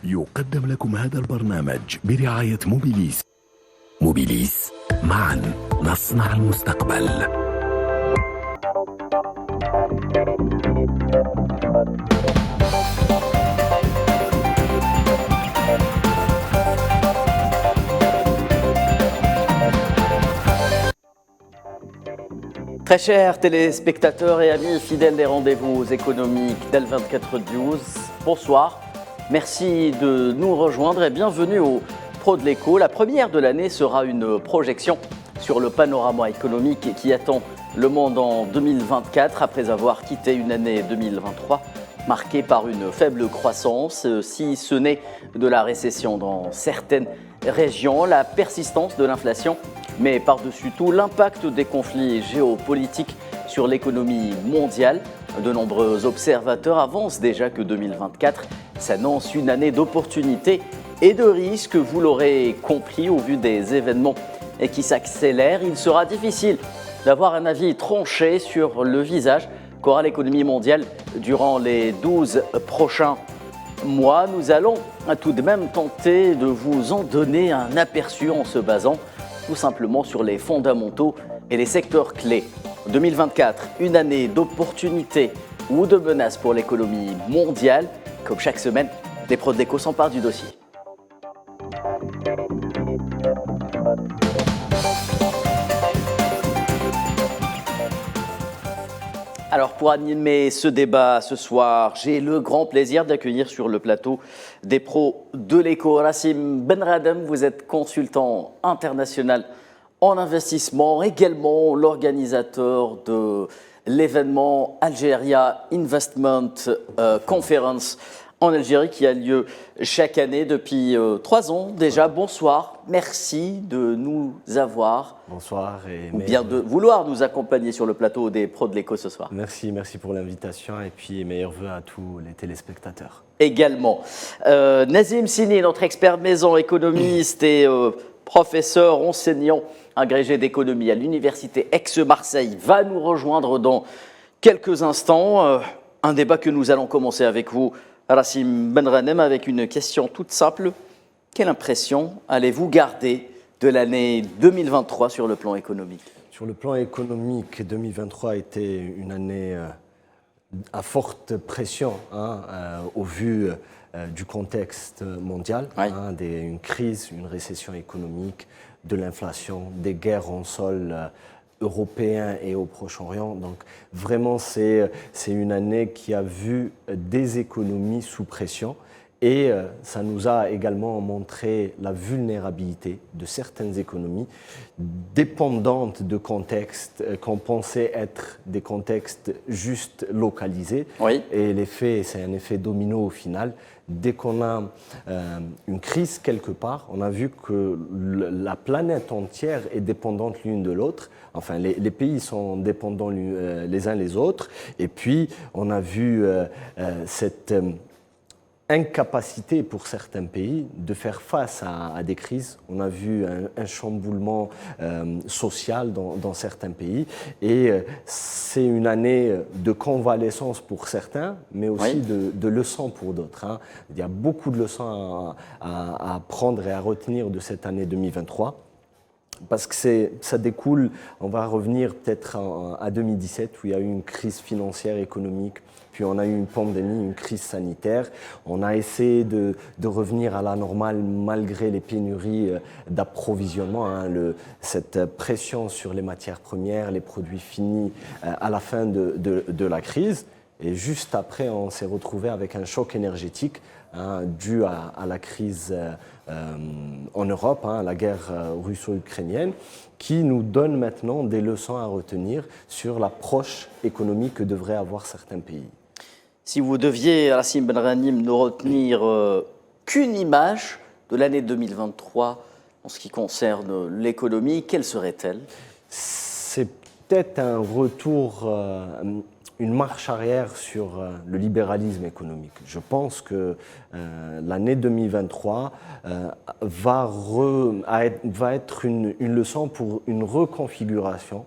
يقدم لكم هذا البرنامج برعاية موبيليس. موبيليس، معا نصنع المستقبل. Très chers téléspectateurs et amis fidèles des rendez-vous économiques d'El24 News, bonsoir. Merci de nous rejoindre et bienvenue au Pro de l'écho. La première de l'année sera une projection sur le panorama économique qui attend le monde en 2024 après avoir quitté une année 2023 marquée par une faible croissance, si ce n'est de la récession dans certaines régions, la persistance de l'inflation, mais par-dessus tout l'impact des conflits géopolitiques sur l'économie mondiale. De nombreux observateurs avancent déjà que 2024 s'annonce une année d'opportunités et de risques. Vous l'aurez compris au vu des événements qui s'accélèrent, il sera difficile d'avoir un avis tranché sur le visage qu'aura l'économie mondiale durant les 12 prochains mois. Nous allons tout de même tenter de vous en donner un aperçu en se basant tout simplement sur les fondamentaux et les secteurs clés. 2024, une année d'opportunités ou de menaces pour l'économie mondiale. Comme chaque semaine, les pros de l'écho s'emparent du dossier. Alors pour animer ce débat ce soir, j'ai le grand plaisir d'accueillir sur le plateau des pros de l'écho. Rassim Benradem, vous êtes consultant international en investissement, également l'organisateur de l'événement Algeria Investment Conference en Algérie qui a lieu chaque année depuis 3 ans déjà. Bonsoir, merci de nous avoir. Bonsoir. Ou bien de vouloir nous accompagner sur le plateau des pros de l'écho ce soir. Merci pour l'invitation et puis meilleurs vœux à tous les téléspectateurs. Également. Nazim Sini, notre expert maison, économiste et professeur enseignant agrégé d'économie à l'université Aix-Marseille, va nous rejoindre dans quelques instants. Un débat que nous allons commencer avec vous, Rassim Benradem, avec une question toute simple. Quelle impression allez-vous garder de l'année 2023 sur le plan économique ? Sur le plan économique, 2023 a été une année à forte pression au vu du contexte mondial, Oui. Une crise, une récession économique, de l'inflation, des guerres en sol européen et au Proche-Orient. Donc vraiment, c'est une année qui a vu des économies sous pression. Et ça nous a également montré la vulnérabilité de certaines économies dépendantes de contextes qu'on pensait être des contextes juste localisés. Oui. Et l'effet, c'est un effet domino au final. Dès qu'on a une crise quelque part, on a vu que la planète entière est dépendante l'une de l'autre. Enfin, les pays sont dépendants les uns les autres. Et puis, on a vu cette incapacité pour certains pays de faire face à des crises. On a vu un chamboulement social dans certains pays et c'est une année de convalescence pour certains, mais aussi de leçons pour d'autres. Il y a beaucoup de leçons à prendre et à retenir de cette année 2023. Parce que ça découle, on va revenir peut-être à 2017 où il y a eu une crise financière, économique, puis on a eu une pandémie, une crise sanitaire. On a essayé de revenir à la normale malgré les pénuries d'approvisionnement, cette pression sur les matières premières, les produits finis à la fin de la crise. Et juste après, on s'est retrouvé avec un choc énergétique dû à la crise en Europe, la guerre russo-ukrainienne, qui nous donne maintenant des leçons à retenir sur l'approche économique que devraient avoir certains pays. Si vous deviez, Rassim Benradem, ne retenir qu'une image de l'année 2023 en ce qui concerne l'économie, quelle serait-elle ? C'est peut-être un retour, une marche arrière sur le libéralisme économique. Je pense que l'année 2023 va être une leçon pour une reconfiguration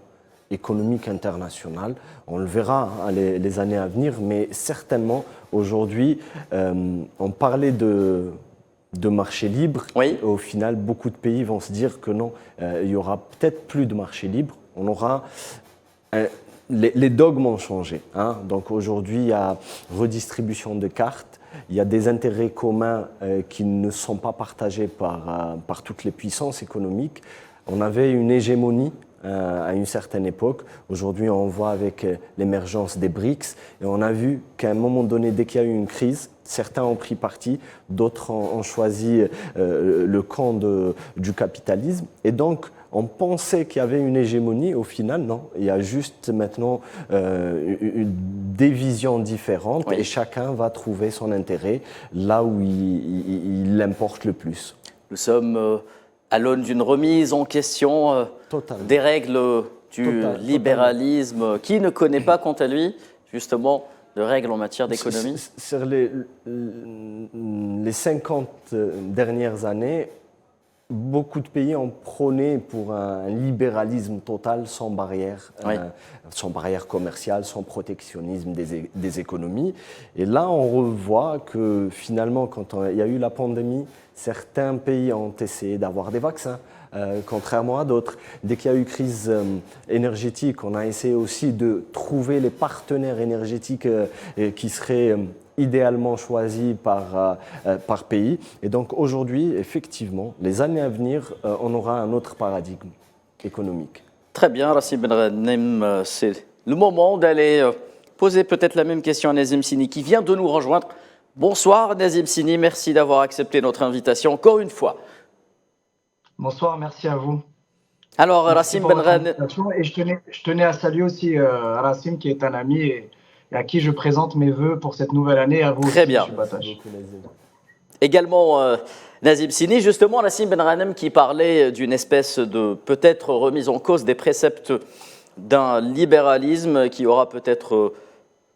économique international. On le verra les années à venir, mais certainement aujourd'hui, on parlait de marché libre. Oui. Au final, beaucoup de pays vont se dire que non, il y aura peut-être plus de marché libre. On aura les dogmes ont changé. Hein. Donc aujourd'hui, il y a redistribution de cartes. Il y a des intérêts communs qui ne sont pas partagés par toutes les puissances économiques. On avait une hégémonie à une certaine époque. Aujourd'hui, on voit avec l'émergence des BRICS et on a vu qu'à un moment donné, dès qu'il y a eu une crise, certains ont pris parti, d'autres ont choisi le camp du capitalisme. Et donc, on pensait qu'il y avait une hégémonie. Au final, non. Il y a juste maintenant des visions différentes et chacun va trouver son intérêt là où il l'importe le plus. Nous sommes à l'aune d'une remise en question des règles du libéralisme. Qui ne connaît pas, quant à lui, justement, de règles en matière d'économie? Sur les 50 dernières années, beaucoup de pays ont prôné pour un libéralisme total sans barrière commerciale, sans protectionnisme des économies. Et là, on revoit que finalement, quand il y a eu la pandémie, certains pays ont essayé d'avoir des vaccins, contrairement à d'autres. Dès qu'il y a eu crise énergétique, on a essayé aussi de trouver les partenaires énergétiques qui seraient idéalement choisis par pays. Et donc aujourd'hui, effectivement, les années à venir, on aura un autre paradigme économique. Très bien, Rassim Benranem, c'est le moment d'aller poser peut-être la même question à Nazim Sini qui vient de nous rejoindre. Bonsoir Nazim Sini, merci d'avoir accepté notre invitation encore une fois. Bonsoir, merci à vous. Alors Rassim Benranem. Et je tenais à saluer aussi Rassim qui est un ami et à qui je présente mes vœux pour cette nouvelle année. À vous Très aussi, bien. Également Nazim Sini, justement Rassim Benranem qui parlait d'une espèce de peut-être remise en cause des préceptes d'un libéralisme qui aura peut-être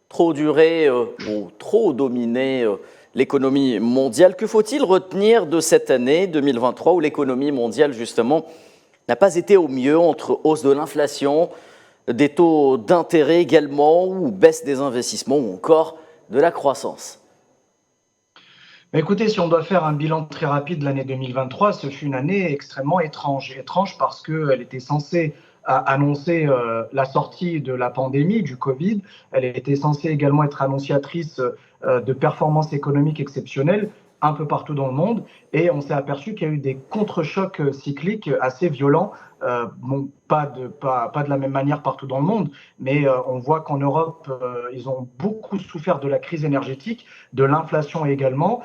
trop duré ou trop dominé l'économie mondiale. Que faut-il retenir de cette année 2023 où l'économie mondiale justement n'a pas été au mieux entre hausse de l'inflation, des taux d'intérêt également, ou baisse des investissements, ou encore de la croissance? Écoutez, si on doit faire un bilan très rapide de l'année 2023, ce fut une année extrêmement étrange. Étrange parce qu'elle était censée annoncer la sortie de la pandémie, du Covid. Elle était censée également être annonciatrice de performances économiques exceptionnelles un peu partout dans le monde. Et on s'est aperçu qu'il y a eu des contre-chocs cycliques assez violents. Bon, pas de la même manière partout dans le monde, mais on voit qu'en Europe, ils ont beaucoup souffert de la crise énergétique, de l'inflation également.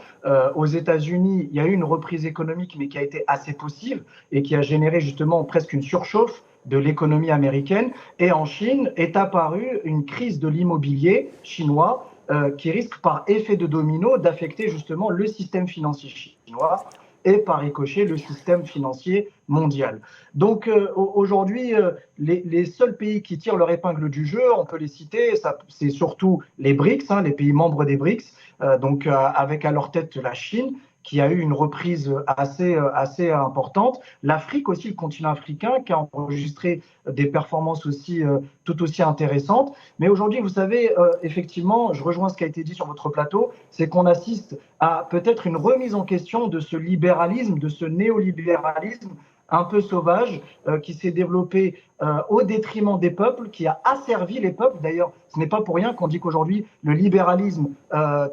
Aux États-Unis, il y a eu une reprise économique, mais qui a été assez poussive et qui a généré justement presque une surchauffe de l'économie américaine. Et en Chine est apparue une crise de l'immobilier chinois qui risque par effet de domino d'affecter justement le système financier chinois et par ricochet le système financier mondial. Donc aujourd'hui, les seuls pays qui tirent leur épingle du jeu, on peut les citer, c'est surtout les BRICS, les pays membres des BRICS, donc avec à leur tête la Chine, qui a eu une reprise assez importante. L'Afrique aussi, le continent africain, qui a enregistré des performances aussi tout aussi intéressantes. Mais aujourd'hui, vous savez, effectivement, je rejoins ce qui a été dit sur votre plateau, c'est qu'on assiste à peut-être une remise en question de ce libéralisme, de ce néolibéralisme un peu sauvage qui s'est développé au détriment des peuples, qui a asservi les peuples. D'ailleurs, ce n'est pas pour rien qu'on dit qu'aujourd'hui, le libéralisme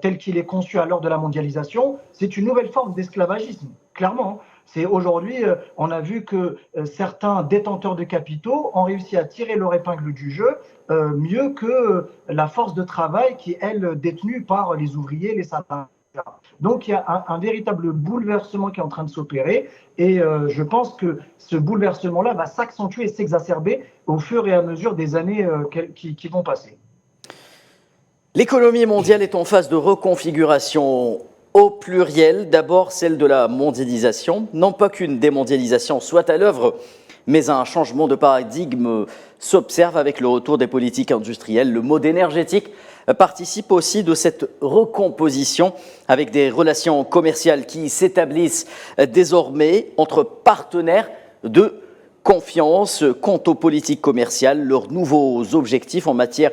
tel qu'il est conçu à l'heure de la mondialisation, c'est une nouvelle forme d'esclavagisme, clairement. C'est aujourd'hui, on a vu que certains détenteurs de capitaux ont réussi à tirer leur épingle du jeu mieux que la force de travail qui est, elle, détenue par les ouvriers, les salariés. Donc il y a un véritable bouleversement qui est en train de s'opérer et je pense que ce bouleversement-là va s'accentuer et s'exacerber au fur et à mesure des années qui vont passer. L'économie mondiale est en phase de reconfiguration au pluriel. D'abord celle de la mondialisation. Non pas qu'une démondialisation soit à l'œuvre, mais un changement de paradigme s'observe avec le retour des politiques industrielles. Le mode énergétique participe aussi de cette recomposition avec des relations commerciales qui s'établissent désormais entre partenaires de confiance quant aux politiques commerciales, leurs nouveaux objectifs en matière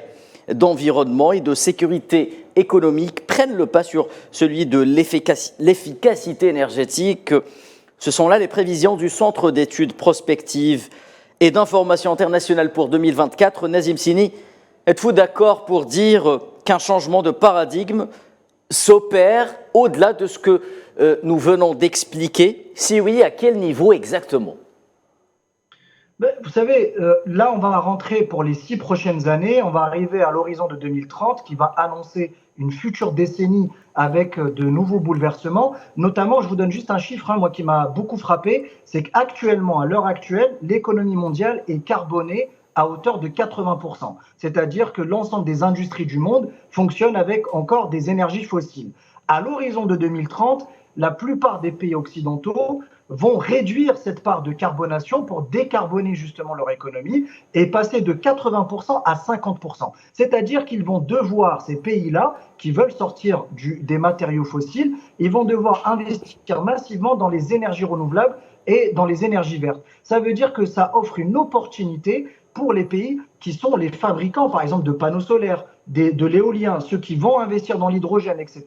d'environnement et de sécurité économique prennent le pas sur celui de l'efficacité énergétique. Ce sont là les prévisions du Centre d'études prospectives et d'information internationale pour 2024. Nazim Sini, êtes-vous d'accord pour dire qu'un changement de paradigme s'opère au-delà de ce que nous venons d'expliquer? Si oui, à quel niveau exactement? Vous savez, là, on va rentrer pour les 6 prochaines années. On va arriver à l'horizon de 2030 qui va annoncer une future décennie avec de nouveaux bouleversements. Notamment, je vous donne juste un chiffre, moi, qui m'a beaucoup frappé, c'est qu'actuellement, à l'heure actuelle, l'économie mondiale est carbonée à hauteur de 80%. C'est-à-dire que l'ensemble des industries du monde fonctionnent avec encore des énergies fossiles. À l'horizon de 2030, la plupart des pays occidentaux vont réduire cette part de carbonation pour décarboner justement leur économie et passer de 80% à 50%. C'est-à-dire qu'ils vont devoir, ces pays-là, qui veulent sortir des matériaux fossiles, ils vont devoir investir massivement dans les énergies renouvelables et dans les énergies vertes. Ça veut dire que ça offre une opportunité pour les pays qui sont les fabricants, par exemple, de panneaux solaires, de l'éolien, ceux qui vont investir dans l'hydrogène, etc.,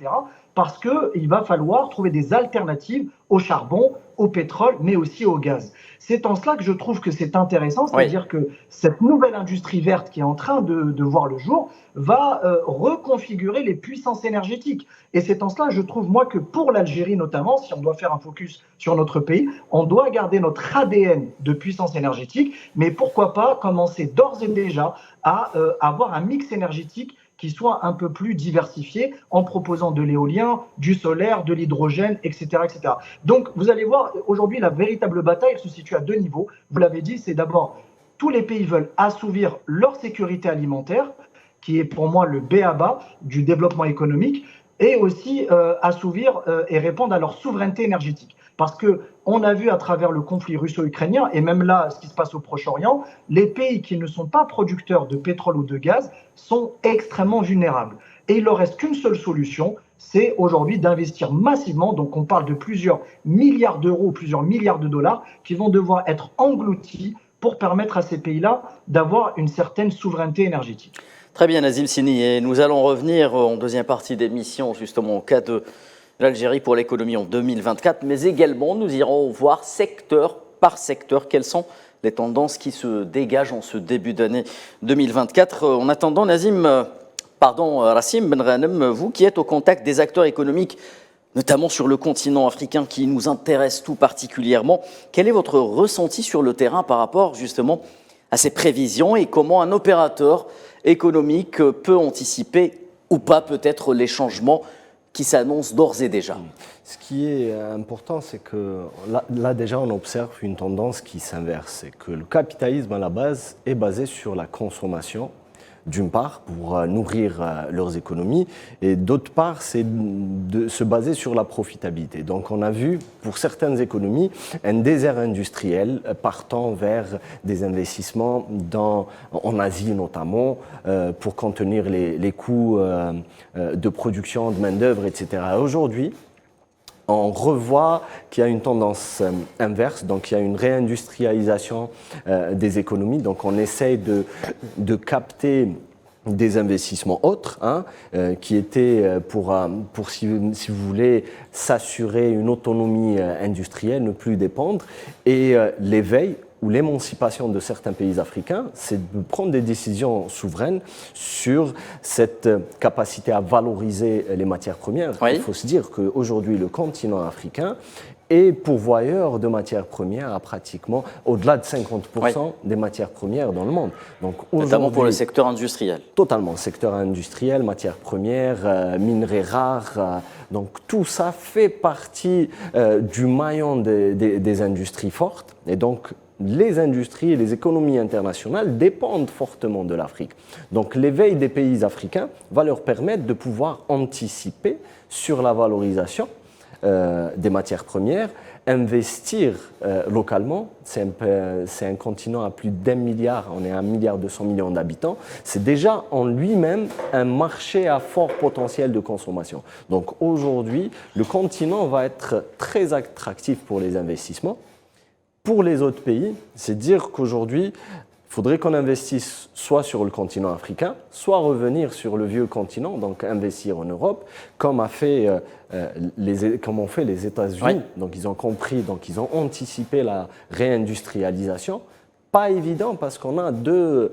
parce qu'il va falloir trouver des alternatives au charbon, au pétrole, mais aussi au gaz. C'est en cela que je trouve que c'est intéressant, c'est-à-dire que cette nouvelle industrie verte qui est en train de voir le jour va reconfigurer les puissances énergétiques. Et c'est en cela, je trouve, moi, que pour l'Algérie notamment, si on doit faire un focus sur notre pays, on doit garder notre ADN de puissance énergétique, mais pourquoi pas commencer d'ores et déjà à avoir un mix énergétique qui soit un peu plus diversifié en proposant de l'éolien, du solaire, de l'hydrogène, etc., etc. Donc, vous allez voir, aujourd'hui, la véritable bataille se situe à deux niveaux. Vous l'avez dit, c'est d'abord, tous les pays veulent assouvir leur sécurité alimentaire, qui est pour moi le b.a.-ba du développement économique, et aussi assouvir et répondre à leur souveraineté énergétique. Parce qu'on a vu à travers le conflit russo-ukrainien, et même là, ce qui se passe au Proche-Orient, les pays qui ne sont pas producteurs de pétrole ou de gaz sont extrêmement vulnérables. Et il ne leur reste qu'une seule solution, c'est aujourd'hui d'investir massivement. Donc on parle de plusieurs milliards d'euros, plusieurs milliards de dollars qui vont devoir être engloutis pour permettre à ces pays-là d'avoir une certaine souveraineté énergétique. Très bien, Nazim Sini. Et nous allons revenir en deuxième partie d'émission, justement, au cas de l'Algérie pour l'économie en 2024, mais également nous irons voir secteur par secteur quelles sont les tendances qui se dégagent en ce début d'année 2024. En attendant, Rassim Benranem, vous qui êtes au contact des acteurs économiques, notamment sur le continent africain qui nous intéresse tout particulièrement, quel est votre ressenti sur le terrain par rapport justement à ces prévisions et comment un opérateur économique peut anticiper ou pas peut-être les changements qui s'annonce d'ores et déjà? Ce qui est important, c'est que là déjà on observe une tendance qui s'inverse. C'est que le capitalisme à la base est basé sur la consommation, d'une part pour nourrir leurs économies, et d'autre part c'est de se baser sur la profitabilité. Donc on a vu pour certaines économies un désert industriel partant vers des investissements en Asie notamment pour contenir les coûts de production, de main-d'œuvre, etc. Aujourd'hui, on revoit qu'il y a une tendance inverse, donc il y a une réindustrialisation des économies. Donc on essaye de capter des investissements autres, qui étaient pour si vous voulez, s'assurer une autonomie industrielle, ne plus dépendre. Et l'éveil ou l'émancipation de certains pays africains, c'est de prendre des décisions souveraines sur cette capacité à valoriser les matières premières. Oui. Il faut se dire qu'aujourd'hui, le continent africain est pourvoyeur de matières premières à pratiquement au-delà de 50% des matières premières dans le monde. Donc, notamment pour le secteur industriel. Totalement, secteur industriel, matières premières, minerais rares. Donc tout ça fait partie du maillon des industries fortes. Et donc, les industries et les économies internationales dépendent fortement de l'Afrique. Donc l'éveil des pays africains va leur permettre de pouvoir anticiper sur la valorisation des matières premières, investir localement. C'est un continent à plus d'1 milliard, on est à 1,2 milliard d'habitants. C'est déjà en lui-même un marché à fort potentiel de consommation. Donc aujourd'hui, le continent va être très attractif pour les investissements. Pour les autres pays, c'est dire qu'aujourd'hui, il faudrait qu'on investisse soit sur le continent africain, soit revenir sur le vieux continent, donc investir en Europe, comme ont fait les États-Unis. Oui. Donc ils ont compris, donc ils ont anticipé la réindustrialisation. Pas évident parce qu'on a deux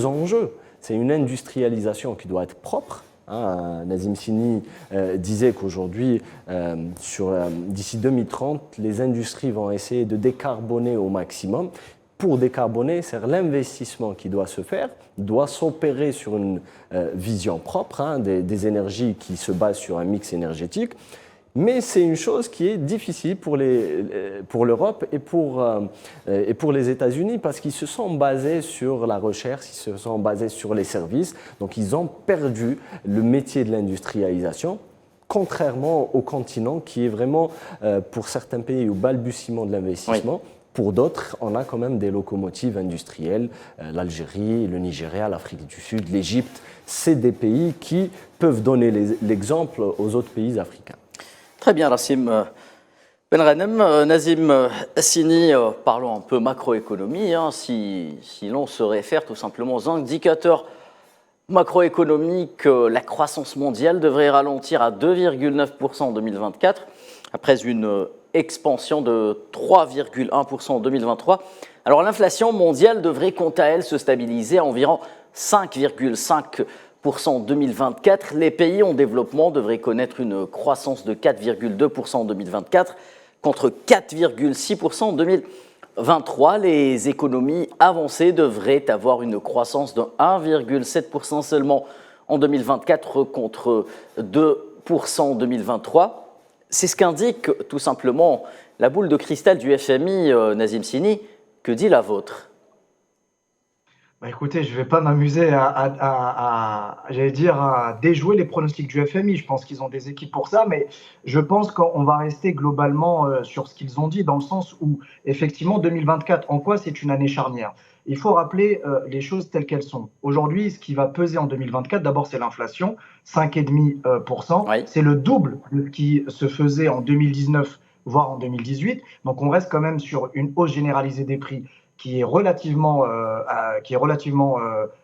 enjeux. C'est une industrialisation qui doit être propre. Nazim Sini disait qu'aujourd'hui, d'ici 2030, les industries vont essayer de décarboner au maximum. Pour décarboner, c'est l'investissement qui doit se faire, doit s'opérer sur une vision propre, des énergies qui se basent sur un mix énergétique. Mais c'est une chose qui est difficile pour l'Europe et pour les États-Unis parce qu'ils se sont basés sur la recherche, ils se sont basés sur les services. Donc ils ont perdu le métier de l'industrialisation, contrairement au continent qui est vraiment, pour certains pays, au balbutiement de l'investissement. Oui. Pour d'autres, on a quand même des locomotives industrielles, l'Algérie, le Nigeria, l'Afrique du Sud, l'Égypte. C'est des pays qui peuvent donner l'exemple aux autres pays africains. Très bien, Rassim Benranem. Nazim Sini, parlons un peu macroéconomie. Si l'on se réfère tout simplement aux indicateurs macroéconomiques, la croissance mondiale devrait ralentir à 2,9% en 2024, après une expansion de 3,1% en 2023. Alors l'inflation mondiale devrait quant à elle se stabiliser à environ 5,5% en 2024. Les pays en développement devraient connaître une croissance de 4,2% en 2024 contre 4,6% en 2023. Les économies avancées devraient avoir une croissance de 1,7% seulement en 2024 contre 2% en 2023. C'est ce qu'indique tout simplement la boule de cristal du FMI, Nazim Sini. Que dit la vôtre ? Écoutez, je ne vais pas m'amuser à déjouer les pronostics du FMI. Je pense qu'ils ont des équipes pour ça, mais je pense qu'on va rester globalement sur ce qu'ils ont dit, dans le sens où, effectivement, 2024, en quoi c'est une année charnière ? Il faut rappeler les choses telles qu'elles sont. Aujourd'hui, ce qui va peser en 2024, d'abord, c'est l'inflation, 5,5%. Oui. C'est le double de ce qui se faisait en 2019, voire en 2018. Donc, on reste quand même sur une hausse généralisée des prix qui est relativement,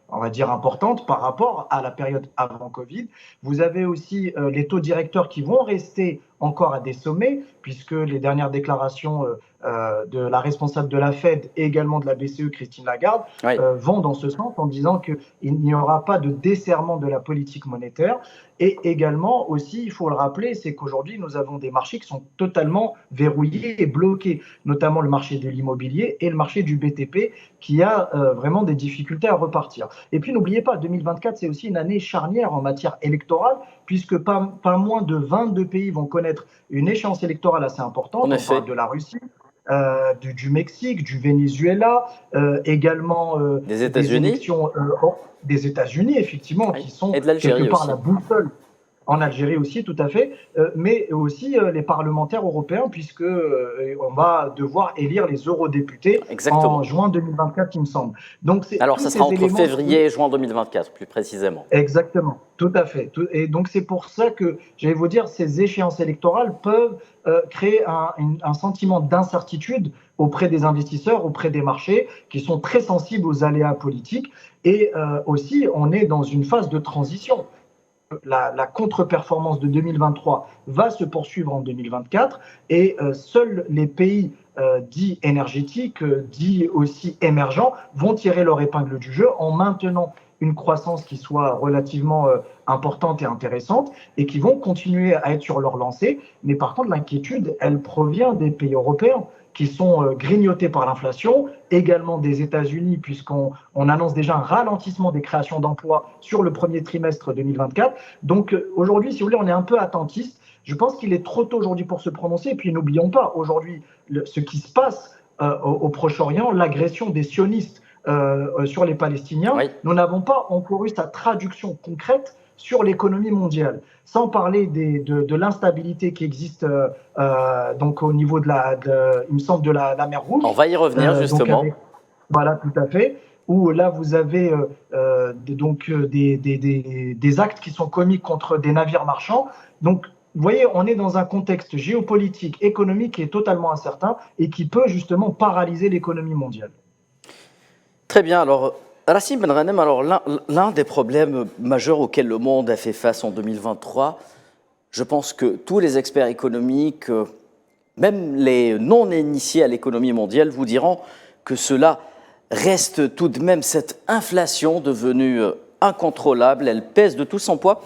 on va dire, importante par rapport à la période avant Covid. Vous avez aussi les taux directeurs qui vont rester encore à des sommets, puisque les dernières déclarations de la responsable de la Fed et également de la BCE, Christine Lagarde, oui, vont dans ce sens en disant qu'il n'y aura pas de desserrement de la politique monétaire. Et également aussi, il faut le rappeler, c'est qu'aujourd'hui, nous avons des marchés qui sont totalement verrouillés et bloqués, notamment le marché de l'immobilier et le marché du BTP, qui a vraiment des difficultés à repartir. Et puis, n'oubliez pas, 2024, c'est aussi une année charnière en matière électorale, puisque pas moins de 22 pays vont connaître une échéance électorale assez importante. On parle de la Russie, du Mexique, du Venezuela, également des États-Unis, des États-Unis, effectivement, oui, qui sont et de l'Algérie quelque part aussi. La boussole. En Algérie aussi, tout à fait, mais aussi les parlementaires européens, puisque on va devoir élire les eurodéputés. Exactement. En juin 2024, il me semble. Donc, alors, ça sera entre février et juin 2024, plus précisément. Exactement, tout à fait. Et donc, c'est pour ça que, j'allais vous dire, ces échéances électorales peuvent créer un sentiment d'incertitude auprès des investisseurs, auprès des marchés, qui sont très sensibles aux aléas politiques. Et aussi, on est dans une phase de transition. La contre-performance de 2023 va se poursuivre en 2024 et seuls les pays dits énergétiques, dits aussi émergents, vont tirer leur épingle du jeu en maintenant une croissance qui soit relativement importante et intéressante et qui vont continuer à être sur leur lancée. Mais par contre, l'inquiétude, elle provient des pays européens qui sont grignotés par l'inflation, également des États-Unis, puisqu'on annonce déjà un ralentissement des créations d'emplois sur le premier trimestre 2024. Donc aujourd'hui, si vous voulez, on est un peu attentiste. Je pense qu'il est trop tôt aujourd'hui pour se prononcer. Et puis n'oublions pas, aujourd'hui, ce qui se passe au Proche-Orient, l'agression des sionistes sur les Palestiniens, oui, nous n'avons pas encore eu sa traduction concrète sur l'économie mondiale, sans parler de l'instabilité qui existe donc au niveau il me semble, de la mer Rouge. On va y revenir justement. Voilà, tout à fait. Où là, vous avez des actes qui sont commis contre des navires marchands. Donc, vous voyez, on est dans un contexte géopolitique, économique qui est totalement incertain et qui peut justement paralyser l'économie mondiale. Très bien. Alors, Rassim Ben Ghanem, alors l'un des problèmes majeurs auxquels le monde a fait face en 2023, je pense que tous les experts économiques, même les non-initiés à l'économie mondiale, vous diront que cela reste tout de même cette inflation devenue incontrôlable. Elle pèse de tout son poids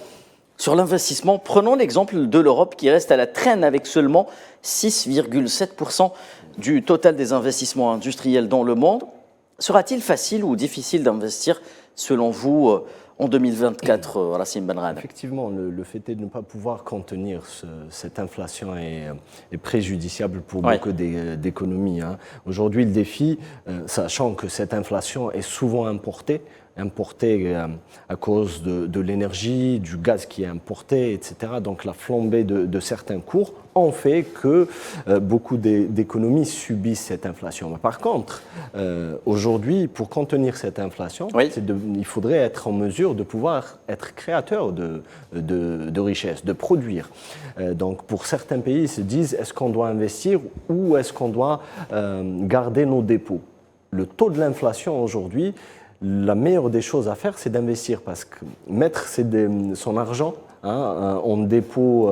sur l'investissement. Prenons l'exemple de l'Europe qui reste à la traîne avec seulement 6,7% du total des investissements industriels dans le monde. Sera-t-il facile ou difficile d'investir, selon vous, en 2024, Rassim Ben Ghanem? Effectivement, le fait est de ne pas pouvoir contenir cette inflation est préjudiciable pour beaucoup d'économies. Aujourd'hui, le défi, sachant que cette inflation est souvent importée à cause de l'énergie, du gaz qui est importé, etc. Donc la flambée de certains cours ont fait que beaucoup d'économies subissent cette inflation. Par contre, aujourd'hui, pour contenir cette inflation, il faudrait être en mesure de pouvoir être créateur de richesses, de produire. Donc pour certains pays, ils se disent, est-ce qu'on doit investir ou est-ce qu'on doit garder nos dépôts? Le taux de l'inflation aujourd'hui, la meilleure des choses à faire, c'est d'investir parce que mettre son argent en dépôt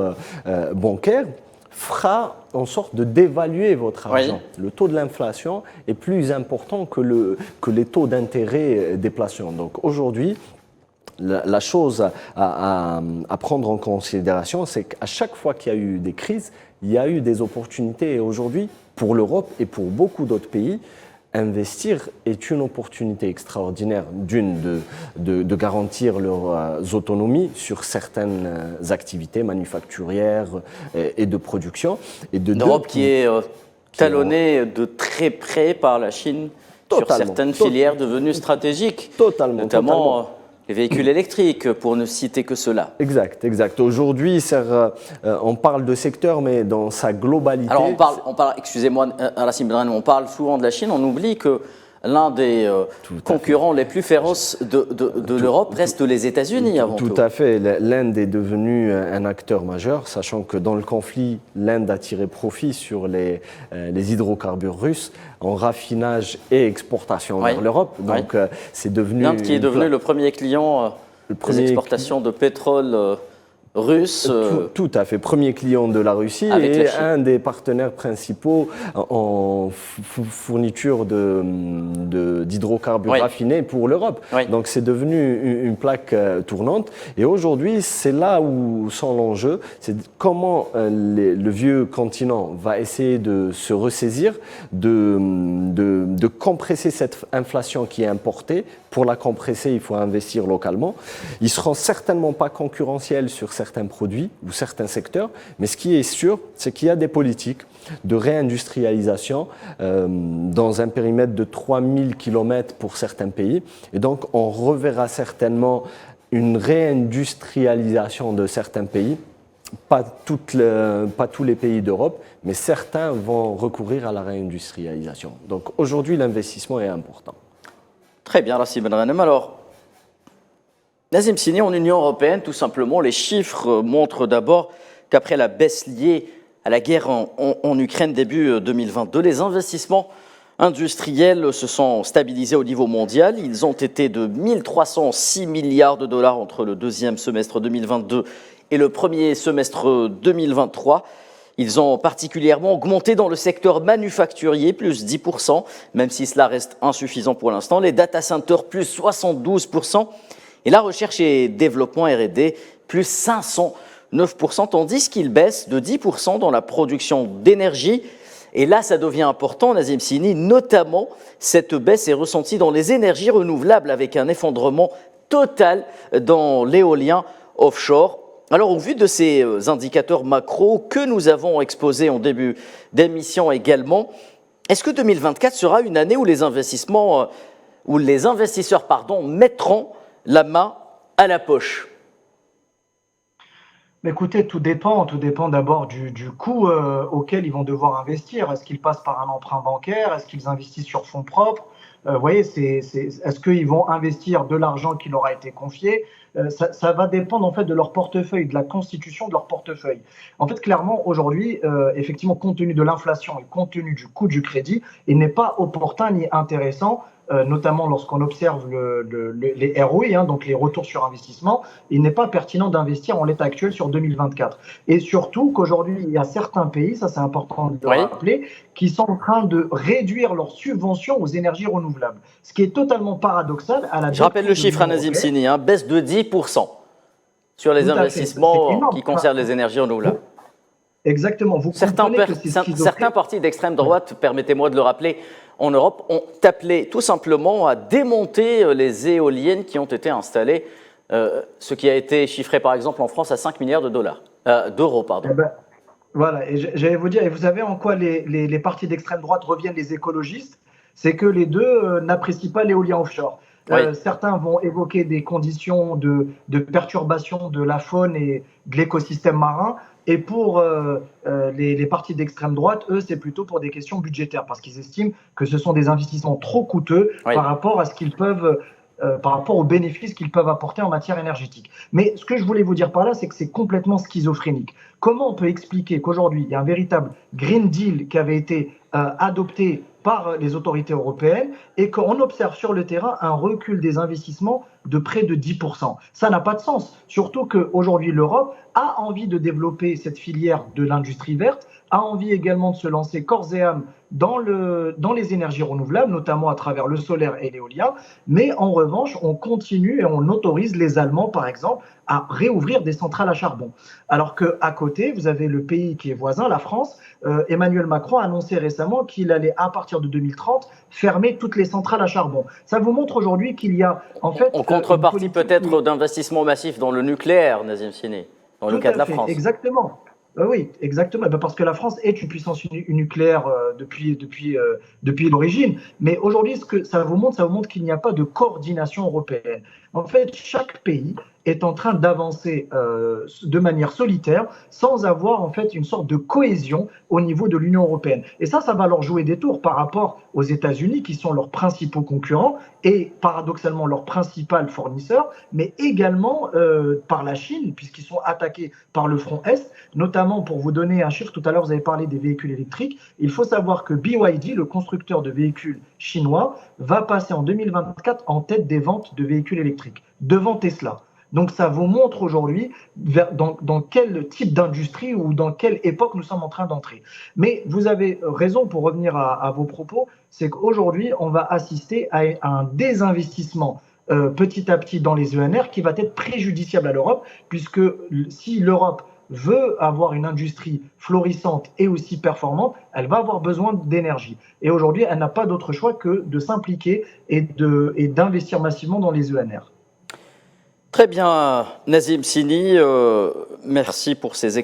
bancaire fera en sorte de dévaluer votre argent. Oui. Le taux de l'inflation est plus important que les taux d'intérêt déplaçants. Donc aujourd'hui, la chose à prendre en considération, c'est qu'à chaque fois qu'il y a eu des crises, il y a eu des opportunités. Et aujourd'hui, pour l'Europe et pour beaucoup d'autres pays, investir est une opportunité extraordinaire, de garantir leurs autonomies sur certaines activités manufacturières et de production. L'Europe qui est talonnée de très près par la Chine sur certaines filières devenues stratégiques, notamment les véhicules électriques, pour ne citer que cela. Exact. Aujourd'hui, on parle de secteur, mais dans sa globalité. Alors on parle, excusez-moi, Rassim Ben Ghanem, on parle souvent de la Chine, on oublie que l'un des concurrents les plus féroces de l'Europe reste les États-Unis avant tout. Tout à fait. L'Inde est devenue un acteur majeur, sachant que dans le conflit, l'Inde a tiré profit sur les hydrocarbures russes en raffinage et exportation vers l'Europe. Donc, c'est devenu l'Inde qui est devenu le premier client des exportations de pétrole russe. Tout à fait. Premier client de la Russie et un des partenaires principaux en fourniture d'hydrocarbures raffinés pour l'Europe. Donc c'est devenu une plaque tournante. Et aujourd'hui, c'est là où sont l'enjeu. C'est comment le vieux continent va essayer de se ressaisir, de compresser cette inflation qui est importée. Pour la compresser, il faut investir localement. Ils ne seront certainement pas concurrentiels sur certains produits ou certains secteurs, mais ce qui est sûr, c'est qu'il y a des politiques de réindustrialisation dans un périmètre de 3000 km pour certains pays. Et donc, on reverra certainement une réindustrialisation de certains pays. Pas tous les pays d'Europe, mais certains vont recourir à la réindustrialisation. Donc aujourd'hui, l'investissement est important. Très bien, Rassim Ben Ghanem. Alors, Nazim Sini, en Union européenne, tout simplement, les chiffres montrent d'abord qu'après la baisse liée à la guerre en Ukraine début 2022, les investissements industriels se sont stabilisés au niveau mondial. Ils ont été de 1306 milliards de dollars entre le deuxième semestre 2022 et le premier semestre 2023. Ils ont particulièrement augmenté dans le secteur manufacturier, plus 10%, même si cela reste insuffisant pour l'instant. Les data centers, plus 72%. Et la recherche et développement R&D, plus 509%, tandis qu'ils baissent de 10% dans la production d'énergie. Et là, ça devient important, Nazim Sini, notamment cette baisse est ressentie dans les énergies renouvelables avec un effondrement total dans l'éolien offshore. Alors, au vu de ces indicateurs macro que nous avons exposés en début d'émission également, est-ce que 2024 sera une année où les investisseurs mettront la main à la poche? Écoutez, tout dépend d'abord du coût auquel ils vont devoir investir. Est-ce qu'ils passent par un emprunt bancaire? Est-ce qu'ils investissent sur fonds propres? Vous voyez, est-ce qu'ils vont investir de l'argent qui leur a été confié? Ça va dépendre en fait de leur portefeuille, de la constitution de leur portefeuille. En fait, clairement, aujourd'hui, effectivement, compte tenu de l'inflation et compte tenu du coût du crédit, il n'est pas opportun ni intéressant, notamment lorsqu'on observe les ROI, donc les retours sur investissement, il n'est pas pertinent d'investir en l'état actuel sur 2024. Et surtout qu'aujourd'hui, il y a certains pays, ça c'est important de le rappeler, qui sont en train de réduire leurs subventions aux énergies renouvelables. Ce qui est totalement paradoxal. Je rappelle le chiffre à Nazim Sini, baisse de 10% sur les investissements qui concernent les énergies renouvelables. Exactement. Certains partis d'extrême droite, permettez-moi de le rappeler, en Europe, ont appelé tout simplement à démonter les éoliennes qui ont été installées, ce qui a été chiffré par exemple en France à 5 milliards d'euros. Voilà, et j'allais vous dire, et vous savez en quoi les partis d'extrême droite reviennent les écologistes? C'est que les deux n'apprécient pas l'éolien offshore. Certains vont évoquer des conditions de perturbation de la faune et de l'écosystème marin. Et pour les partis d'extrême droite, eux, c'est plutôt pour des questions budgétaires, parce qu'ils estiment que ce sont des investissements trop coûteux par rapport à ce qu'ils peuvent, par rapport aux bénéfices qu'ils peuvent apporter en matière énergétique. Mais ce que je voulais vous dire par là, c'est que c'est complètement schizophrénique. Comment on peut expliquer qu'aujourd'hui, il y a un véritable Green Deal qui avait été adopté par les autorités européennes et qu'on observe sur le terrain un recul des investissements de près de 10%. Ça n'a pas de sens, surtout qu'aujourd'hui l'Europe a envie de développer cette filière de l'industrie verte, a envie également de se lancer corps et âme dans les énergies renouvelables, notamment à travers le solaire et l'éolien, mais en revanche, on continue et on autorise les Allemands, par exemple, à réouvrir des centrales à charbon. Alors qu'à côté, vous avez le pays qui est voisin, la France. Emmanuel Macron a annoncé récemment qu'il allait, à partir de 2030, fermer toutes les centrales à charbon. Ça vous montre aujourd'hui qu'il y a, en fait... En contrepartie peut-être d'investissements massifs dans le nucléaire, Nazim Sini, dans le cas de la France. Exactement. Oui, exactement. Parce que la France est une puissance nucléaire depuis l'origine. Mais aujourd'hui, ce que ça vous montre qu'il n'y a pas de coordination européenne. En fait, chaque pays est en train d'avancer de manière solitaire, sans avoir en fait une sorte de cohésion au niveau de l'Union européenne. Et ça va leur jouer des tours par rapport aux États-Unis, qui sont leurs principaux concurrents et paradoxalement leurs principaux fournisseurs, mais également par la Chine, puisqu'ils sont attaqués par le front Est, notamment pour vous donner un chiffre. Tout à l'heure, vous avez parlé des véhicules électriques. Il faut savoir que BYD, le constructeur de véhicules chinois, va passer en 2024 en tête des ventes de véhicules électriques, devant Tesla. Donc ça vous montre aujourd'hui dans quel type d'industrie ou dans quelle époque nous sommes en train d'entrer. Mais vous avez raison, pour revenir à vos propos, c'est qu'aujourd'hui on va assister à un désinvestissement petit à petit dans les ENR qui va être préjudiciable à l'Europe, puisque si l'Europe veut avoir une industrie florissante et aussi performante, elle va avoir besoin d'énergie. Et aujourd'hui, elle n'a pas d'autre choix que de s'impliquer et d'investir massivement dans les ENR. Très bien, Nazim Sini, merci pour ces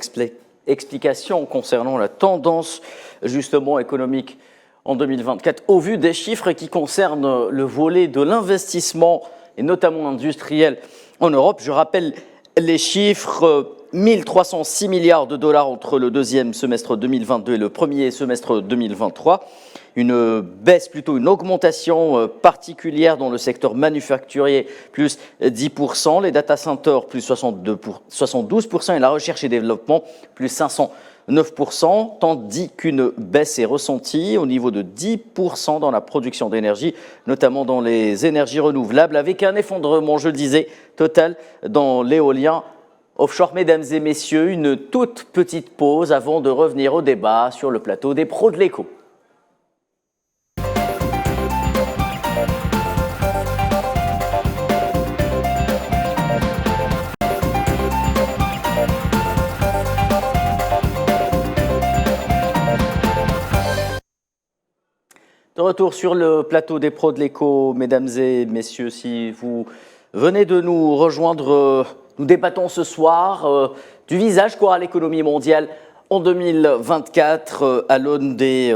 explications concernant la tendance justement économique en 2024, au vu des chiffres qui concernent le volet de l'investissement et notamment industriel en Europe. Je rappelle les chiffres, 1306 milliards de dollars entre le deuxième semestre 2022 et le premier semestre 2023. Une baisse, plutôt une augmentation particulière dans le secteur manufacturier, plus 10%, les data centers, plus 72%, et la recherche et développement, plus 509%, tandis qu'une baisse est ressentie au niveau de 10% dans la production d'énergie, notamment dans les énergies renouvelables, avec un effondrement, je le disais, total dans l'éolien offshore. Mesdames et messieurs, une toute petite pause avant de revenir au débat sur le plateau des pros de l'écho. De retour sur le plateau des pros de l'écho, mesdames et messieurs, si vous venez de nous rejoindre, nous débattons ce soir du visage qu'aura l'économie mondiale en 2024 à l'aune des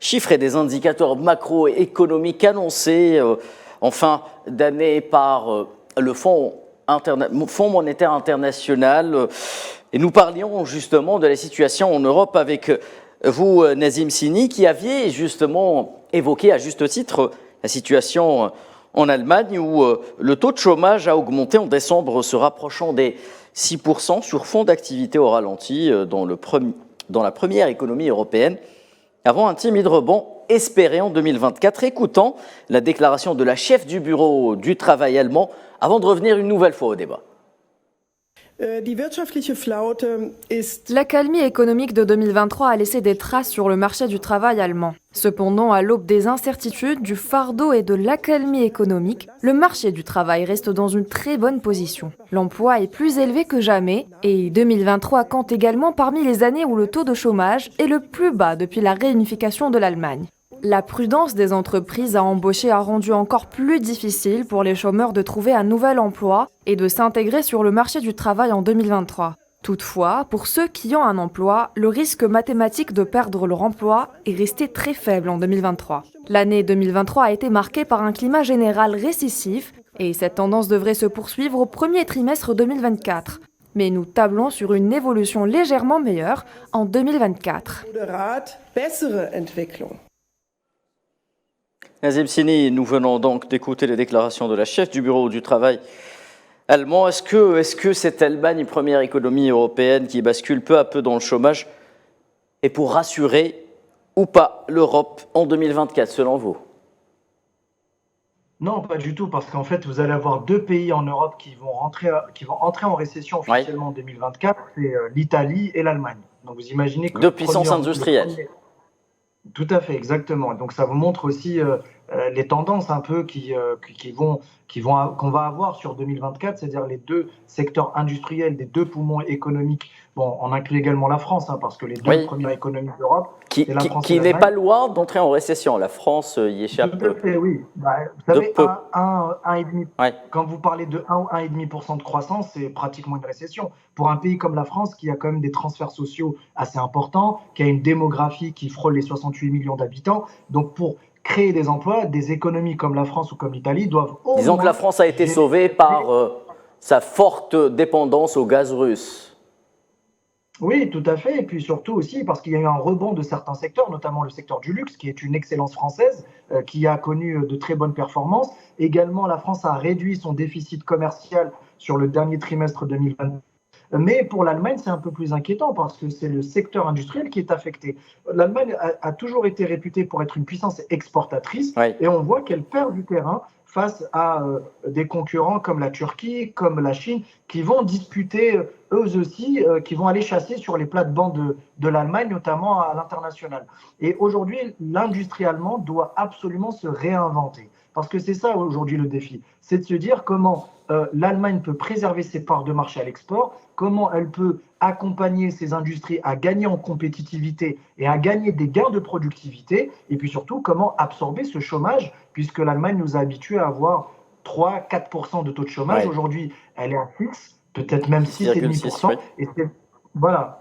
chiffres et des indicateurs macroéconomiques annoncés en fin d'année par le Fonds monétaire international. Et nous parlions justement de la situation en Europe avec vous, Nazim Sini, qui aviez justement évoqué à juste titre la situation en Allemagne où le taux de chômage a augmenté en décembre, se rapprochant des 6% sur fond d'activité au ralenti dans la première économie européenne, avant un timide rebond espéré en 2024. Écoutons la déclaration de la chef du bureau du travail allemand avant de revenir une nouvelle fois au débat. L'accalmie économique de 2023 a laissé des traces sur le marché du travail allemand. Cependant, à l'aube des incertitudes, du fardeau et de l'accalmie économique, le marché du travail reste dans une très bonne position. L'emploi est plus élevé que jamais et 2023 compte également parmi les années où le taux de chômage est le plus bas depuis la réunification de l'Allemagne. La prudence des entreprises à embaucher a rendu encore plus difficile pour les chômeurs de trouver un nouvel emploi et de s'intégrer sur le marché du travail en 2023. Toutefois, pour ceux qui ont un emploi, le risque mathématique de perdre leur emploi est resté très faible en 2023. L'année 2023 a été marquée par un climat général récessif et cette tendance devrait se poursuivre au premier trimestre 2024. Mais nous tablons sur une évolution légèrement meilleure en 2024. Nazim Sini, nous venons donc d'écouter les déclarations de la chef du bureau du travail allemand. Est-ce que cette Allemagne, première économie européenne qui bascule peu à peu dans le chômage, est pour rassurer ou pas l'Europe en 2024 selon vous? Non, pas du tout, parce qu'en fait, vous allez avoir deux pays en Europe qui vont entrer en récession officiellement en 2024, c'est l'Italie et l'Allemagne. Donc vous imaginez que deux puissances industrielles. Tout à fait, exactement. Donc ça vous montre aussi les tendances un peu qu'on va avoir sur 2024, c'est-à-dire les deux secteurs industriels des deux poumons économiques. Bon, on inclut également la France, parce que les deux premières économies d'Europe, qui n'est pas loin d'entrer en récession. La France y échappe peu. Oui. Vous savez, 1,5%. Ouais. Quand vous parlez de 1 ou 1,5% de croissance, c'est pratiquement une récession. Pour un pays comme la France, qui a quand même des transferts sociaux assez importants, qui a une démographie qui frôle les 68 millions d'habitants, donc pour créer des emplois, des économies comme la France ou comme l'Italie doivent... Disons que la France a été sauvée par sa forte dépendance au gaz russe. Oui, tout à fait. Et puis surtout aussi parce qu'il y a eu un rebond de certains secteurs, notamment le secteur du luxe, qui est une excellence française, qui a connu de très bonnes performances. Également, la France a réduit son déficit commercial sur le dernier trimestre 2020. Mais pour l'Allemagne, c'est un peu plus inquiétant parce que c'est le secteur industriel qui est affecté. L'Allemagne a toujours été réputée pour être une puissance exportatrice et on voit qu'elle perd du terrain face à des concurrents comme la Turquie, comme la Chine, qui vont disputer eux aussi, qui vont aller chasser sur les plates-bandes de l'Allemagne, notamment à l'international. Et aujourd'hui, l'industrie allemande doit absolument se réinventer. Parce que c'est ça aujourd'hui le défi, c'est de se dire comment l'Allemagne peut préserver ses parts de marché à l'export, comment elle peut accompagner ses industries à gagner en compétitivité et à gagner des gains de productivité, et puis surtout comment absorber ce chômage, puisque l'Allemagne nous a habitués à avoir 3-4% de taux de chômage. Aujourd'hui, elle est à 6, peut-être même 6,5%. Et voilà.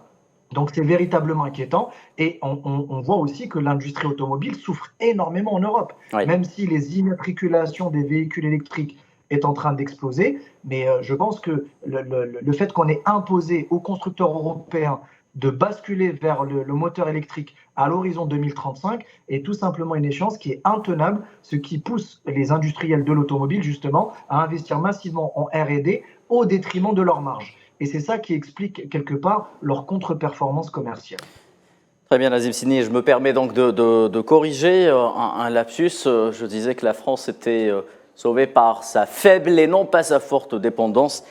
Donc c'est véritablement inquiétant et on voit aussi que l'industrie automobile souffre énormément en Europe, même si les immatriculations des véhicules électriques est en train d'exploser. Mais je pense que le fait qu'on ait imposé aux constructeurs européens de basculer vers le moteur électrique à l'horizon 2035 est tout simplement une échéance qui est intenable, ce qui pousse les industriels de l'automobile justement à investir massivement en R&D au détriment de leurs marges. Et c'est ça qui explique quelque part leur contre-performance commerciale. Très bien, Nazim Sini. Je me permets donc de corriger un lapsus. Je disais que la France était sauvée par sa faible et non pas sa forte dépendance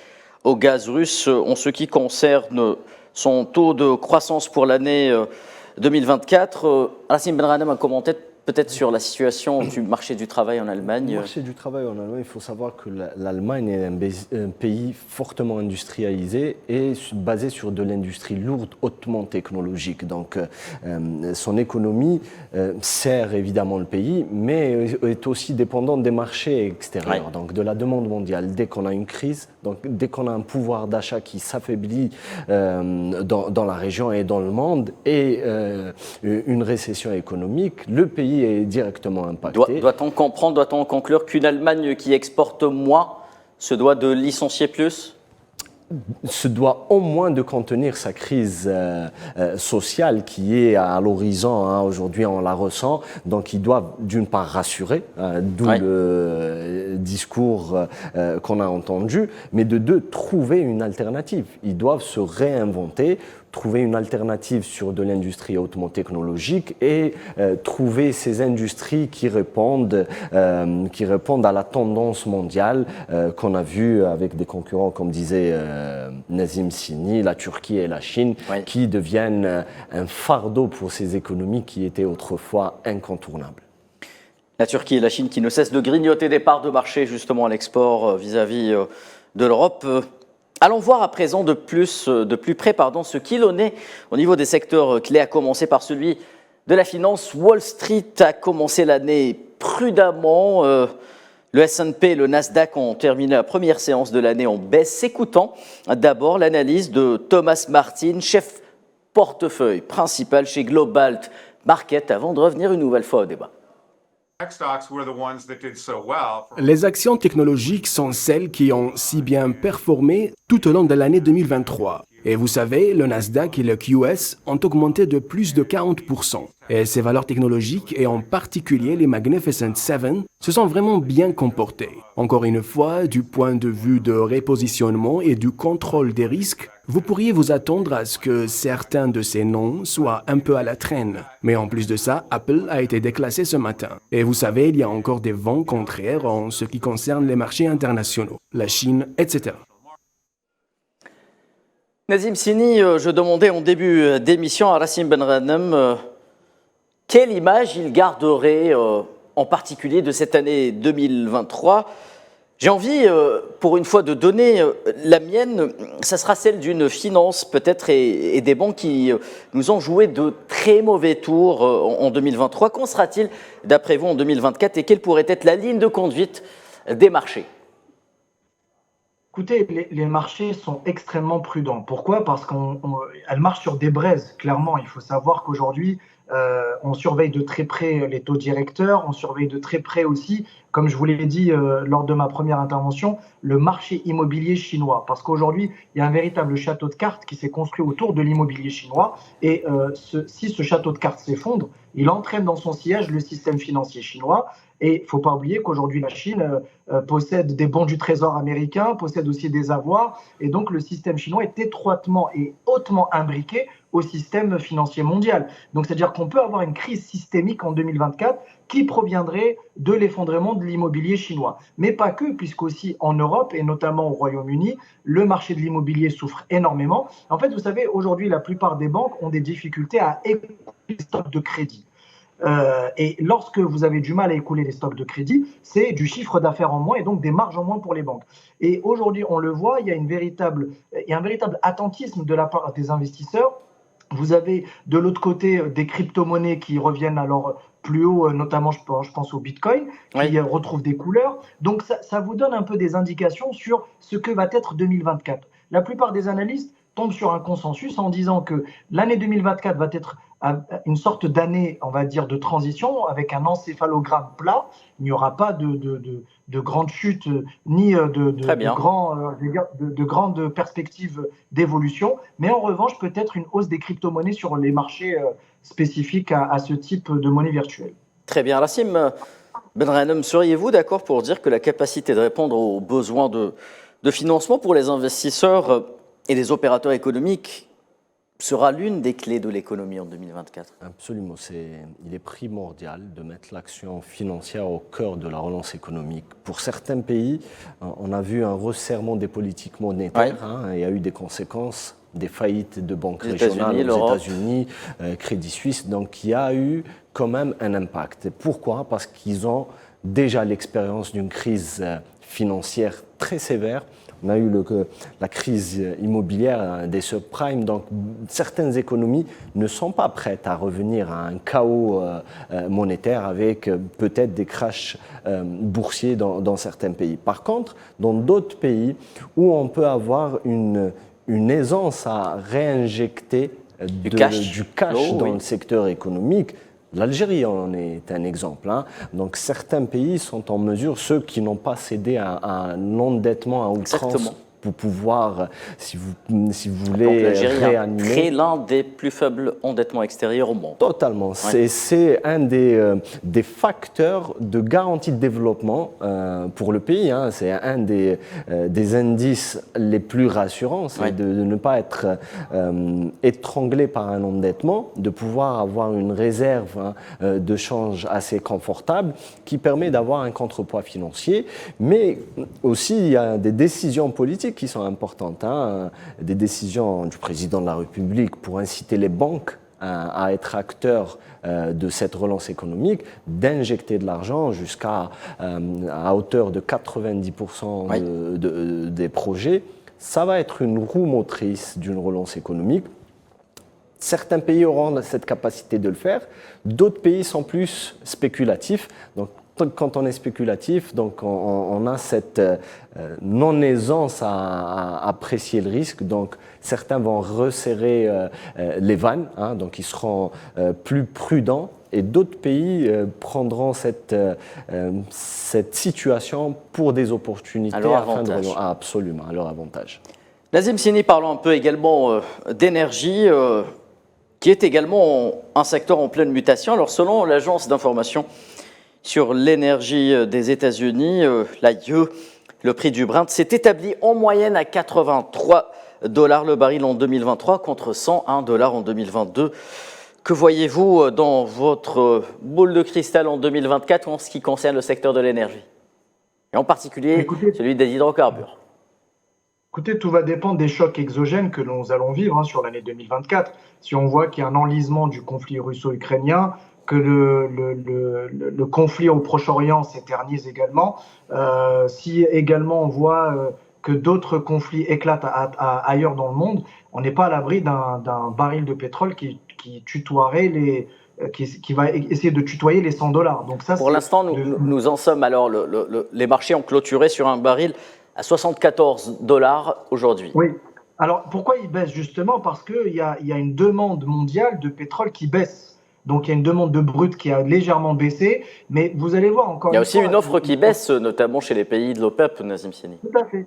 au gaz russe. En ce qui concerne son taux de croissance pour l'année 2024, Hassim Benrahma a commenté peut-être sur la situation du marché du travail en Allemagne. Le marché du travail en Allemagne, il faut savoir que l'Allemagne est un pays fortement industrialisé et basé sur de l'industrie lourde, hautement technologique. Donc son économie sert évidemment le pays, mais est aussi dépendante des marchés extérieurs, donc de la demande mondiale. Dès qu'on a une crise, donc dès qu'on a un pouvoir d'achat qui s'affaiblit dans la région et dans le monde et une récession économique, le pays est directement impacté. Doit-on comprendre, doit-on conclure qu'une Allemagne qui exporte moins se doit de licencier plus ? se doit au moins de contenir sa crise sociale qui est à l'horizon. Hein. Aujourd'hui, on la ressent. Donc, ils doivent d'une part rassurer, d'où le discours qu'on a entendu, mais de deux, trouver une alternative. Ils doivent se réinventer, trouver une alternative sur de l'industrie hautement technologique et trouver ces industries qui répondent à la tendance mondiale qu'on a vue avec des concurrents, comme disait Nazim Sini, la Turquie et la Chine, qui deviennent un fardeau pour ces économies qui étaient autrefois incontournables. La Turquie et la Chine qui ne cessent de grignoter des parts de marché justement à l'export vis-à-vis de l'Europe. Allons voir à présent de plus près ce qu'il en est au niveau des secteurs clés, à commencer par celui de la finance. Wall Street a commencé l'année prudemment. Le S&P et le Nasdaq ont terminé la première séance de l'année en baisse. Écoutons d'abord l'analyse de Thomas Martin, chef portefeuille principal chez Global Market, avant de revenir une nouvelle fois au débat. Les actions technologiques sont celles qui ont si bien performé tout au long de l'année 2023. Et vous savez, le Nasdaq et le QS ont augmenté de plus de 40%. Et ces valeurs technologiques, et en particulier les Magnificent Seven, se sont vraiment bien comportées. Encore une fois, du point de vue de repositionnement et du contrôle des risques, vous pourriez vous attendre à ce que certains de ces noms soient un peu à la traîne. Mais en plus de ça, Apple a été déclassé ce matin. Et vous savez, il y a encore des vents contraires en ce qui concerne les marchés internationaux, la Chine, etc. Nazim Sini, je demandais en début d'émission à Rassim Benranem quelle image il garderait en particulier de cette année 2023. J'ai envie, pour une fois, de donner la mienne. Ça sera celle d'une finance peut-être et des banques qui nous ont joué de très mauvais tours en 2023. Qu'en sera-t-il d'après vous en 2024 et quelle pourrait être la ligne de conduite des marchés ? Écoutez, les marchés sont extrêmement prudents. Pourquoi ? Parce qu'elles marchent sur des braises, clairement. Il faut savoir qu'aujourd'hui, on surveille de très près les taux directeurs, on surveille de très près aussi, comme je vous l'ai dit lors de ma première intervention, le marché immobilier chinois. Parce qu'aujourd'hui, il y a un véritable château de cartes qui s'est construit autour de l'immobilier chinois. Et si ce château de cartes s'effondre, il entraîne dans son sillage le système financier chinois. Et il ne faut pas oublier qu'aujourd'hui, la Chine possède des bons du trésor américain, possède aussi des avoirs. Et donc, le système chinois est étroitement et hautement imbriqué au système financier mondial. Donc, c'est-à-dire qu'on peut avoir une crise systémique en 2024 qui proviendrait de l'effondrement de l'immobilier chinois. Mais pas que, puisqu'aussi en Europe et notamment au Royaume-Uni, le marché de l'immobilier souffre énormément. En fait, vous savez, aujourd'hui, la plupart des banques ont des difficultés à écouler les stocks de crédit. Et lorsque vous avez du mal à écouler les stocks de crédit, c'est du chiffre d'affaires en moins et donc des marges en moins pour les banques. Et aujourd'hui, on le voit, il y a un véritable attentisme de la part des investisseurs. Vous avez de l'autre côté des crypto-monnaies qui reviennent alors plus haut, notamment je pense au Bitcoin, qui retrouve des couleurs. Donc ça vous donne un peu des indications sur ce que va être 2024. La plupart des analystes tombent sur un consensus en disant que l'année 2024 va être une sorte d'année, on va dire, de transition avec un encéphalogramme plat. Il n'y aura pas de grandes chutes ni de grandes perspectives d'évolution. Mais en revanche, peut-être une hausse des crypto-monnaies sur les marchés spécifiques à ce type de monnaie virtuelle. Très bien. Rassim Benranem, seriez-vous d'accord pour dire que la capacité de répondre aux besoins de financement pour les investisseurs et les opérateurs économiques sera l'une des clés de l'économie en 2024 ? Absolument. Il est primordial de mettre l'action financière au cœur de la relance économique. Pour certains pays, on a vu un resserrement des politiques monétaires. Il y a eu des conséquences, des faillites de banques régionales aux États-Unis, Crédit Suisse. Donc il y a eu quand même un impact. Pourquoi ? Parce qu'ils ont déjà l'expérience d'une crise financière très sévère. On a eu la crise immobilière des subprimes, donc certaines économies ne sont pas prêtes à revenir à un chaos monétaire avec peut-être des crashs boursiers dans certains pays. Par contre, dans d'autres pays où on peut avoir une aisance à réinjecter du cash dans le secteur économique, l'Algérie en est un exemple. Donc certains pays sont en mesure, ceux qui n'ont pas cédé à un endettement à outrance pour pouvoir, si vous voulez, Donc l'Algérie réanimer. a l'un des plus faibles endettements extérieurs au monde. Totalement. Ouais. C'est un des facteurs de garantie de développement pour le pays. Hein. C'est un des indices les plus rassurants, c'est de ne pas être étranglé par un endettement, de pouvoir avoir une réserve de change assez confortable qui permet d'avoir un contrepoids financier. Mais aussi, il y a des décisions politiques qui sont importantes, hein. Des décisions du président de la République pour inciter les banques à être acteurs de cette relance économique, d'injecter de l'argent jusqu'à à hauteur de 90% des projets. Ça va être une roue motrice d'une relance économique. Certains pays auront cette capacité de le faire, d'autres pays sont plus spéculatifs. Donc, quand on est spéculatif, donc on a cette non-aisance à apprécier le risque. Donc, certains vont resserrer les vannes, hein, donc ils seront plus prudents. Et d'autres pays prendront cette situation pour des opportunités. À leur avantage. Absolument, à leur avantage. Nazim Sini, parlons un peu également d'énergie, qui est également un secteur en pleine mutation. Alors, selon l'agence d'information sur l'énergie des États-Unis, l'AIE, le prix du Brent s'est établi en moyenne à 83 $ le baril en 2023 contre 101 $ en 2022. Que voyez-vous dans votre boule de cristal en 2024 en ce qui concerne le secteur de l'énergie? Et en particulier celui des hydrocarbures. Écoutez, tout va dépendre des chocs exogènes que nous allons vivre sur l'année 2024. Si on voit qu'il y a un enlisement du conflit russo-ukrainien, que le conflit au Proche-Orient s'éternise également, si également on voit que d'autres conflits éclatent ailleurs dans le monde, on n'est pas à l'abri d'un baril de pétrole qui tutoierait qui va essayer de tutoyer les 100 $. Donc ça, pour l'instant, nous en sommes. Alors, les marchés ont clôturé sur un baril à 74 $ aujourd'hui. Oui. Alors, pourquoi il baisse justement? Parce qu'il y a une demande mondiale de pétrole qui baisse. Donc, il y a une demande de brut qui a légèrement baissé, mais vous allez voir encore une fois… Il y a aussi une offre qui baisse, notamment chez les pays de l'OPEP, Nazim Sini. Tout à fait.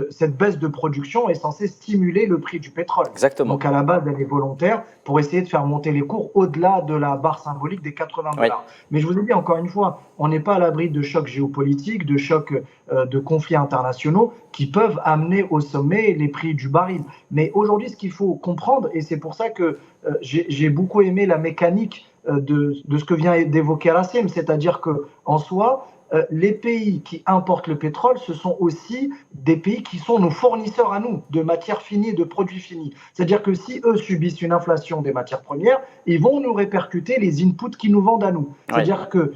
Cette baisse de production est censée stimuler le prix du pétrole. Exactement. Donc, à la base, elle est volontaire pour essayer de faire monter les cours au-delà de la barre symbolique des 80 $. Oui. Mais je vous ai dit encore une fois, on n'est pas à l'abri de chocs géopolitiques, de chocs de conflits internationaux qui peuvent amener au sommet les prix du baril. Mais aujourd'hui, ce qu'il faut comprendre, et c'est pour ça que j'ai beaucoup aimé la mécanique de ce que vient d'évoquer Rassim, c'est-à-dire qu'en soi, les pays qui importent le pétrole, ce sont aussi des pays qui sont nos fournisseurs à nous de matières finies, de produits finis. C'est-à-dire que si eux subissent une inflation des matières premières, ils vont nous répercuter les inputs qu'ils nous vendent à nous. C'est-à-dire que,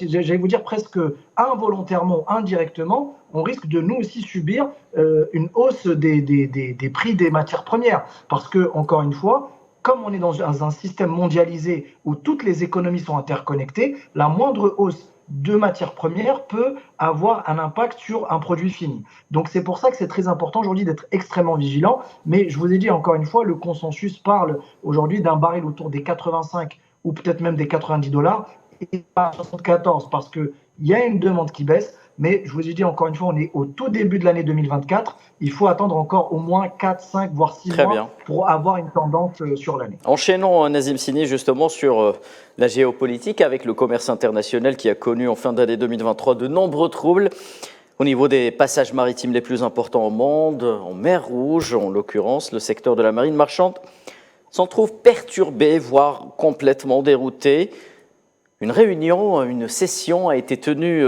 j'allais vous dire presque involontairement, indirectement, on risque de nous aussi subir une hausse des prix des matières premières. Parce que, encore une fois, comme on est dans un système mondialisé où toutes les économies sont interconnectées, la moindre hausse de matières premières peut avoir un impact sur un produit fini. Donc c'est pour ça que c'est très important aujourd'hui d'être extrêmement vigilant. Mais je vous ai dit encore une fois, le consensus parle aujourd'hui d'un baril autour des 85 ou peut-être même des 90 $ et pas 74 parce qu'il y a une demande qui baisse. Mais je vous ai dit encore une fois, on est au tout début de l'année 2024. Il faut attendre encore au moins 4, 5, voire 6 mois pour avoir une tendance sur l'année. Enchaînons, Nazim Sini, justement sur la géopolitique avec le commerce international qui a connu en fin d'année 2023 de nombreux troubles au niveau des passages maritimes les plus importants au monde, en mer Rouge en l'occurrence. Le secteur de la marine marchande s'en trouve perturbé, voire complètement dérouté. Une réunion, une session a été tenue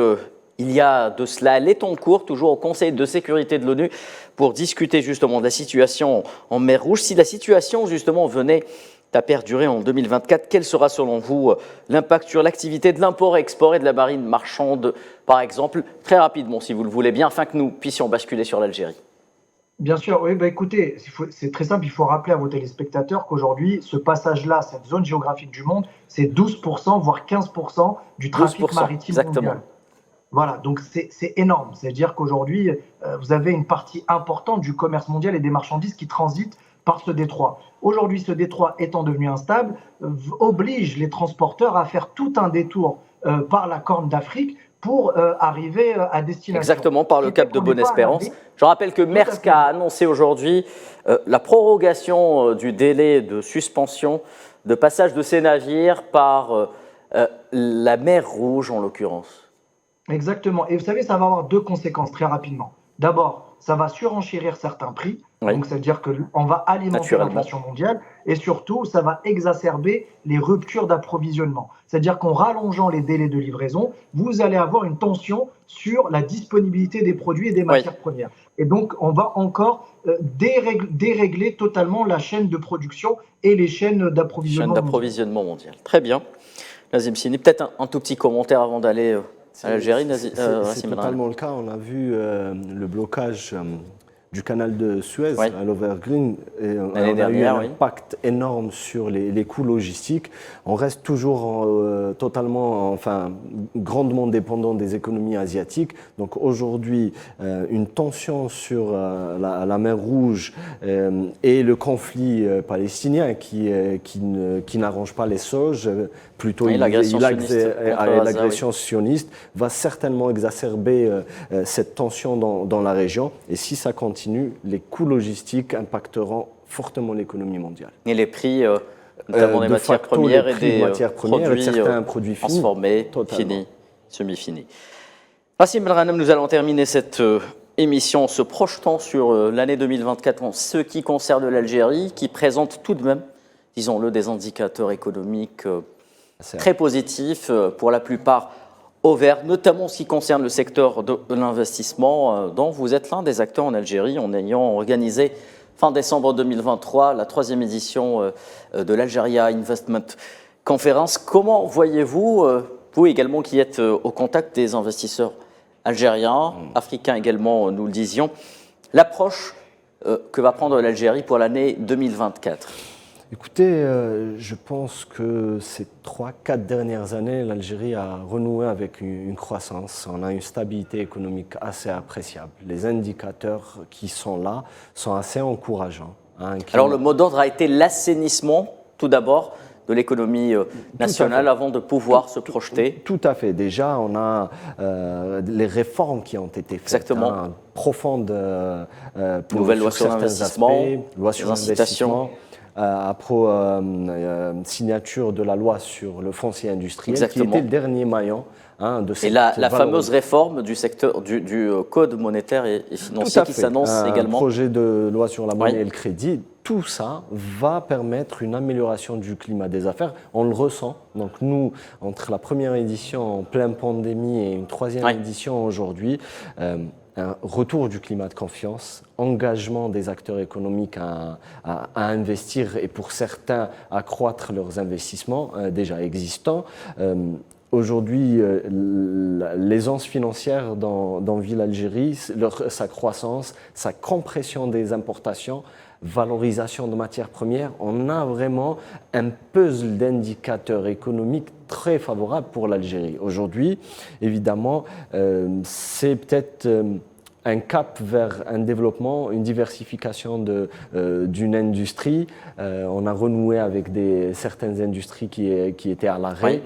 il y a de cela, elle est en cours, toujours au Conseil de sécurité de l'ONU, pour discuter justement de la situation en mer Rouge. Si la situation justement venait à perdurer en 2024, quel sera selon vous l'impact sur l'activité de l'import-export et de la marine marchande, par exemple, très rapidement si vous le voulez bien, afin que nous puissions basculer sur l'Algérie? Bien sûr, oui, écoutez, c'est très simple, il faut rappeler à vos téléspectateurs qu'aujourd'hui, ce passage-là, cette zone géographique du monde, c'est 12%, voire 15% du trafic maritime mondial. Voilà, donc c'est énorme. C'est-à-dire qu'aujourd'hui, vous avez une partie importante du commerce mondial et des marchandises qui transitent par ce détroit. Aujourd'hui, ce détroit étant devenu instable, oblige les transporteurs à faire tout un détour par la Corne d'Afrique pour arriver à destination. Exactement, par le cap de Bonne-Espérance. L'abri. Je rappelle que Maersk a annoncé aujourd'hui la prorogation du délai de suspension de passage de ces navires par la mer Rouge en l'occurrence. Exactement. Et vous savez, ça va avoir deux conséquences très rapidement. D'abord, ça va surenchérir certains prix. Oui. Donc, ça veut dire qu'on va alimenter Naturellement. l'inflation mondiale. Et surtout, ça va exacerber les ruptures d'approvisionnement. C'est-à-dire qu'en rallongeant les délais de livraison, vous allez avoir une tension sur la disponibilité des produits et des matières premières. Et donc, on va encore dérégler totalement la chaîne de production et les chaînes d'approvisionnement. Chaîne d'approvisionnement mondiale. Très bien. Nazim Sini, peut-être un tout petit commentaire avant d'aller à l'Algérie. C'est totalement le cas. On a vu le blocage du canal de Suez à l'Overgreen. L'année dernière, a eu un impact énorme sur les coûts logistiques. On reste toujours grandement dépendant des économies asiatiques. Donc aujourd'hui, une tension sur la mer Rouge et le conflit palestinien qui n'arrange pas les choses, plutôt l'agression sioniste, va certainement exacerber cette tension dans la région. Et si ça continue, les coûts logistiques impacteront fortement l'économie mondiale. Et les prix, notamment des matières premières et des produits transformés, finis, semi-finis. Rassim El-Ghanem, nous allons terminer cette émission en se projetant sur l'année 2024 en ce qui concerne l'Algérie, qui présente tout de même, disons-le, des indicateurs économiques très positifs, pour la plupart au vert, notamment en ce qui concerne le secteur de l'investissement, dont vous êtes l'un des acteurs en Algérie, en ayant organisé fin décembre 2023 la 3e édition de l'Algeria Investment Conference. Comment voyez-vous, vous également qui êtes au contact des investisseurs algériens, africains également, nous le disions, l'approche que va prendre l'Algérie pour l'année 2024 ? Écoutez, je pense que ces 3-4 dernières années, l'Algérie a renoué avec une croissance. On a une stabilité économique assez appréciable. Les indicateurs qui sont là sont assez encourageants. Alors le mot d'ordre a été l'assainissement, tout d'abord, de l'économie nationale avant de pouvoir se projeter. Tout à fait. Déjà, on a les réformes qui ont été faites. Exactement. Profondes pour nouvelle loi sur l'investissement, loi sur l'investissement. Signature de la loi sur le foncier industriel, exactement, qui était le dernier maillon de cette et la fameuse réforme du secteur du code monétaire et financier qui s'annonce également. Un projet de loi sur la monnaie et le crédit, tout ça va permettre une amélioration du climat des affaires. On le ressent. Donc nous, entre la première édition en pleine pandémie et une 3e édition aujourd'hui, un retour du climat de confiance, engagement des acteurs économiques à investir et pour certains accroître leurs investissements déjà existants. Aujourd'hui, l'aisance financière dans Ville Algérie, sa croissance, sa compression des importations, valorisation de matières premières, on a vraiment un puzzle d'indicateurs économiques très favorable pour l'Algérie. Aujourd'hui, évidemment, c'est peut-être un cap vers un développement, une diversification d'une industrie. On a renoué avec certaines industries qui étaient à l'arrêt.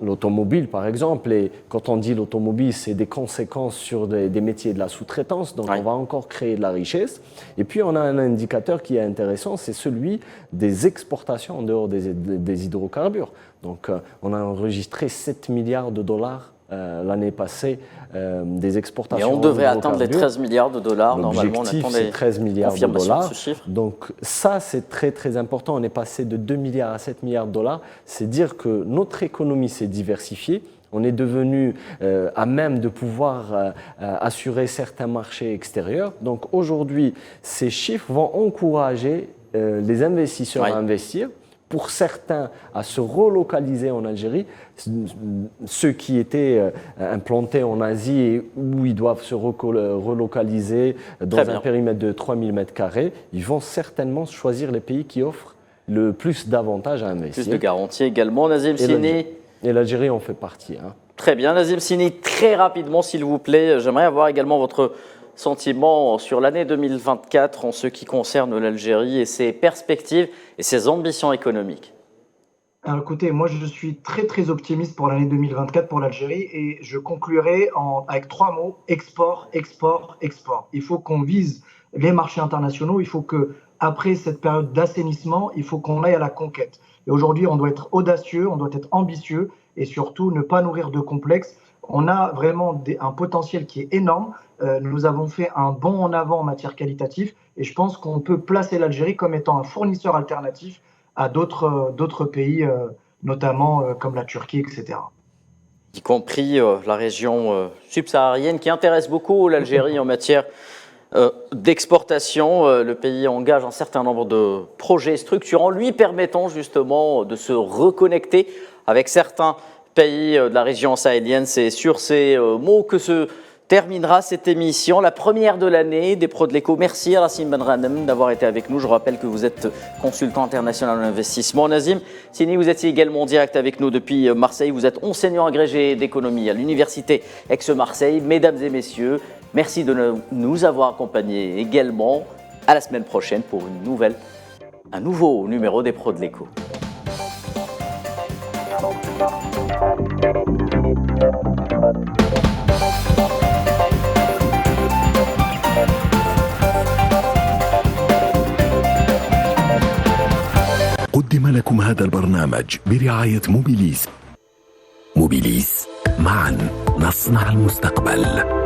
L'automobile, par exemple. Et quand on dit l'automobile, c'est des conséquences sur des métiers de la sous-traitance. Donc, on va encore créer de la richesse. Et puis, on a un indicateur qui est intéressant, c'est celui des exportations en dehors des hydrocarbures. Donc, on a enregistré 7 milliards de dollars l'année passée des exportations. Et on devrait atteindre les 13 milliards de dollars. Normalement, on attend c'est 13 milliards de dollars. De ce chiffre. Donc ça, c'est très très important. On est passé de 2 milliards à 7 milliards de dollars. C'est dire que notre économie s'est diversifiée. On est devenu à même de pouvoir assurer certains marchés extérieurs. Donc aujourd'hui, ces chiffres vont encourager les investisseurs à investir. Pour certains, à se relocaliser en Algérie, ceux qui étaient implantés en Asie et où ils doivent se relocaliser dans un périmètre de 3000 m², ils vont certainement choisir les pays qui offrent le plus d'avantages à investir. Plus de garanties également, Nazim Sini. Et l'Algérie en fait partie. Très bien, Nazim Sini, très rapidement s'il vous plaît, j'aimerais avoir également votre sentiment sur l'année 2024 en ce qui concerne l'Algérie et ses perspectives et ses ambitions économiques. Alors, écoutez, moi je suis très très optimiste pour l'année 2024 pour l'Algérie et je conclurai avec 3 mots: export, export, export. Il faut qu'on vise les marchés internationaux, il faut que après cette période d'assainissement, il faut qu'on aille à la conquête. Et aujourd'hui, on doit être audacieux, on doit être ambitieux et surtout ne pas nourrir de complexes. On a vraiment un potentiel qui est énorme. Nous avons fait un bond en avant en matière qualitative et je pense qu'on peut placer l'Algérie comme étant un fournisseur alternatif à d'autres pays, notamment comme la Turquie, etc. Y compris la région subsaharienne qui intéresse beaucoup l'Algérie en matière d'exportation. Le pays engage un certain nombre de projets structurants lui permettant justement de se reconnecter avec certains pays de la région sahélienne. C'est sur ces mots que se terminera cette émission, la première de l'année des Pros de l'Éco. Merci à Nassim Benranem d'avoir été avec nous. Je rappelle que vous êtes consultant international en investissement. Nazim Sini, vous êtes également en direct avec nous depuis Marseille. Vous êtes enseignant agrégé d'économie à l'Université Aix-Marseille. Mesdames et messieurs, merci de nous avoir accompagnés également. À la semaine prochaine pour un nouveau numéro des Pros de l'Éco. قدم لكم هذا البرنامج برعاية موبيليس. موبيليس، معا نصنع المستقبل.